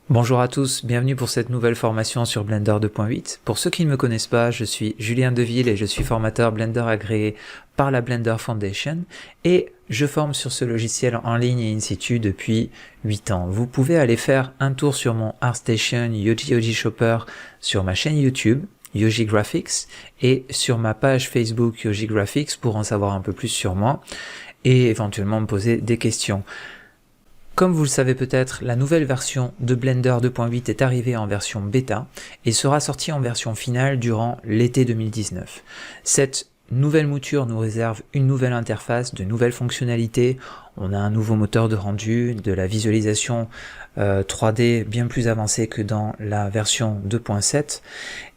Bonjour à tous, bienvenue pour cette nouvelle formation sur Blender 2.8. Pour ceux qui ne me connaissent pas, je suis Julien Deville et je suis formateur Blender agréé par la Blender Foundation et je forme sur ce logiciel en ligne et in situ depuis 8 ans. Vous pouvez aller faire un tour sur mon ArtStation Yoji Shopper sur ma chaîne YouTube Yoji Graphics et sur ma page Facebook Yoji Graphics pour en savoir un peu plus sur moi et éventuellement me poser des questions. Comme vous le savez peut-être, la nouvelle version de Blender 2.8 est arrivée en version bêta et sera sortie en version finale durant l'été 2019. Cette nouvelle mouture nous réserve une nouvelle interface, de nouvelles fonctionnalités, on a un nouveau moteur de rendu, de la visualisation 3D bien plus avancée que dans la version 2.7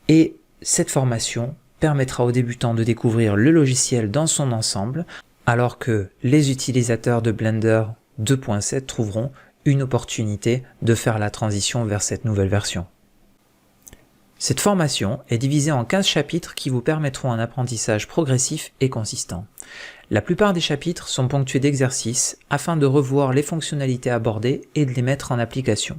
et cette formation permettra aux débutants de découvrir le logiciel dans son ensemble alors que les utilisateurs de Blender 2.7 trouveront une opportunité de faire la transition vers cette nouvelle version. Cette formation est divisée en 15 chapitres qui vous permettront un apprentissage progressif et consistant. La plupart des chapitres sont ponctués d'exercices afin de revoir les fonctionnalités abordées et de les mettre en application.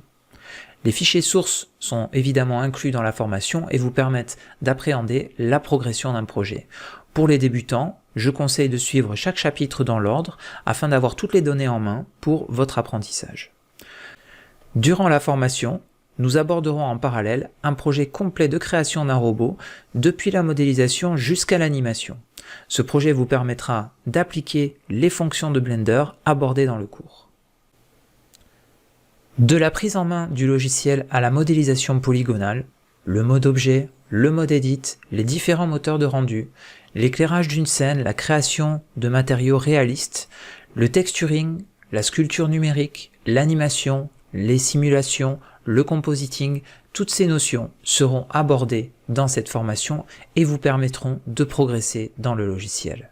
Les fichiers sources sont évidemment inclus dans la formation et vous permettent d'appréhender la progression d'un projet. Pour les débutants, je conseille de suivre chaque chapitre dans l'ordre afin d'avoir toutes les données en main pour votre apprentissage. Durant la formation, nous aborderons en parallèle un projet complet de création d'un robot depuis la modélisation jusqu'à l'animation. Ce projet vous permettra d'appliquer les fonctions de Blender abordées dans le cours. De la prise en main du logiciel à la modélisation polygonale, le mode objet, le mode edit, les différents moteurs de rendu, l'éclairage d'une scène, la création de matériaux réalistes, le texturing, la sculpture numérique, l'animation, les simulations, le compositing, toutes ces notions seront abordées dans cette formation et vous permettront de progresser dans le logiciel.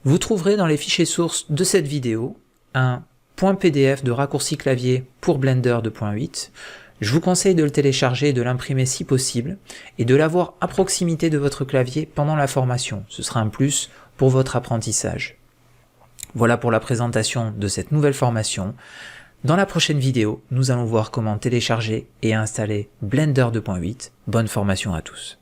Vous trouverez dans les fichiers sources de cette vidéo un .pdf de raccourci clavier pour Blender 2.8. Je vous conseille de le télécharger et de l'imprimer si possible et de l'avoir à proximité de votre clavier pendant la formation. Ce sera un plus pour votre apprentissage. Voilà pour la présentation de cette nouvelle formation. Dans la prochaine vidéo, nous allons voir comment télécharger et installer Blender 2.8. Bonne formation à tous.